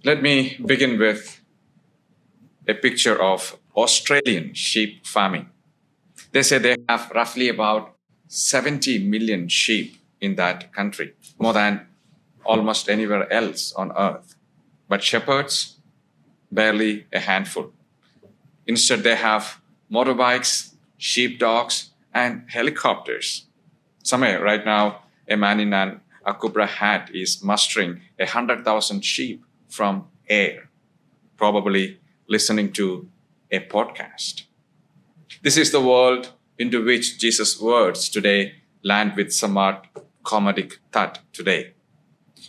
Let me begin with a picture of Australian sheep farming. They say they have roughly about 70 million sheep in that country, more than almost anywhere else on earth. But shepherds, barely a handful. Instead, they have motorbikes, sheepdogs, and helicopters. Somewhere right now, a man in an Akubra hat is mustering 100,000 sheep from air, probably listening to a podcast. This is the world into which Jesus' words today land with somewhat comedic thud today.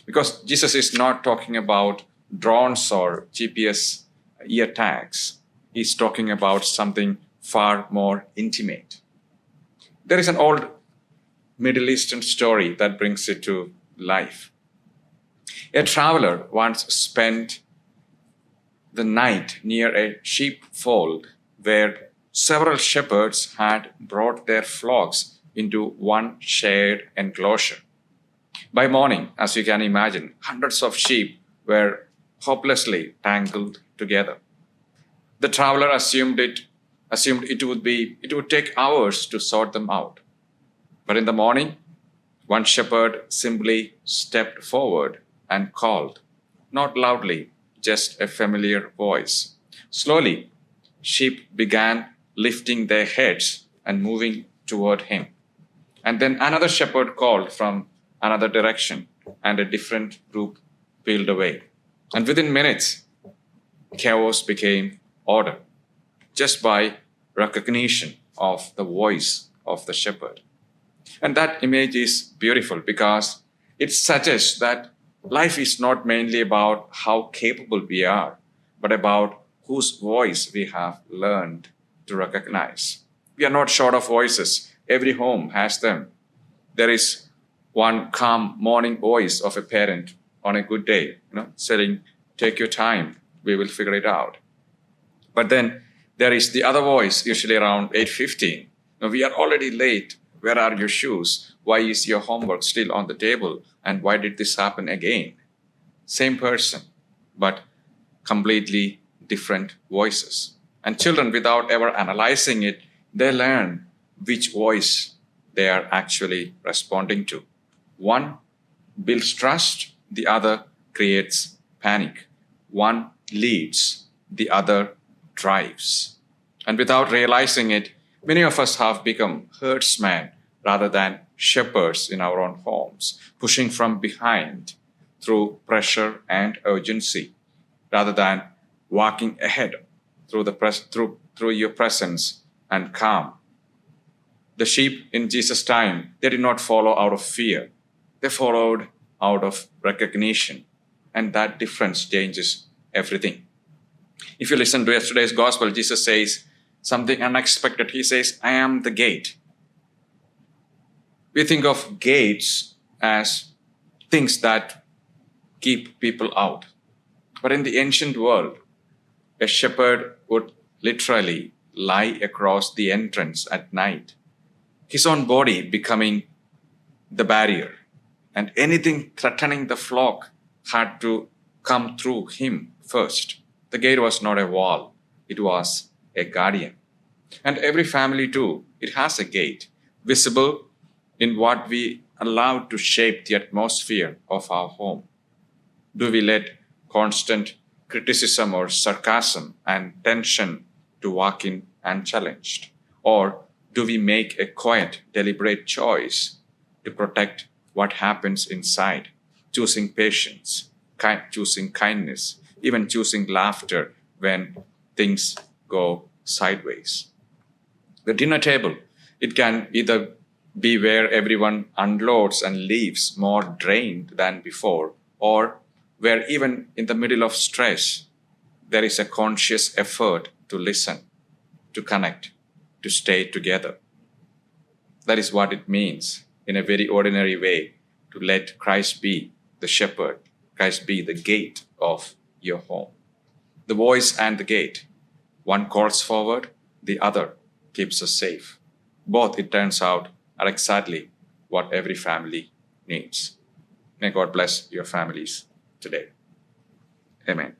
Because Jesus is not talking about drones or GPS ear tags. He's talking about something far more intimate. There is an old Middle Eastern story that brings it to life. A traveler once spent the night near a sheepfold where several shepherds had brought their flocks into one shared enclosure. By morning, as you can imagine, hundreds of sheep were hopelessly tangled together. The traveler assumed it would take hours to sort them out. But in the morning, one shepherd simply stepped forward and called, not loudly, just a familiar voice. Slowly, sheep began lifting their heads and moving toward him. And then another shepherd called from another direction, and a different group peeled away. And within minutes, chaos became order, just by recognition of the voice of the shepherd. And that image is beautiful because it suggests that life is not mainly about how capable we are, but about whose voice we have learned to recognize. We are not short of voices. Every home has them. There is one calm morning voice of a parent on a good day, saying, "Take your time, we will figure it out." But then there is the other voice, usually around 8:15. We are already late. Where are your shoes? Why is your homework still on the table? And why did this happen again? Same person, but completely different voices. And children, without ever analyzing it, they learn which voice they are actually responding to. One builds trust, the other creates panic. One leads, the other drives. And without realizing it, many of us have become herdsmen rather than shepherds in our own homes, pushing from behind through pressure and urgency, rather than walking ahead through your presence and calm. The sheep in Jesus' time, they did not follow out of fear. They followed out of recognition. And that difference changes everything. If you listen to yesterday's gospel, Jesus says something unexpected. He says, "I am the gate." We think of gates as things that keep people out. But in the ancient world, a shepherd would literally lie across the entrance at night, his own body becoming the barrier. And anything threatening the flock had to come through him first. The gate was not a wall, it was a guardian. And every family too, it has a gate, visible in what we allow to shape the atmosphere of our home. Do we let constant criticism or sarcasm and tension to walk in unchallenged? Or do we make a quiet, deliberate choice to protect what happens inside, choosing patience, choosing kindness, even choosing laughter when things go sideways? The dinner table, it can either be where everyone unloads and leaves more drained than before, or where even in the middle of stress, there is a conscious effort to listen, to connect, to stay together. That is what it means in a very ordinary way to let Christ be the shepherd, Christ be the gate of your home. The voice and the gate, one calls forward, the other keeps us safe. Both, it turns out, are exactly what every family needs. May God bless your families today. Amen.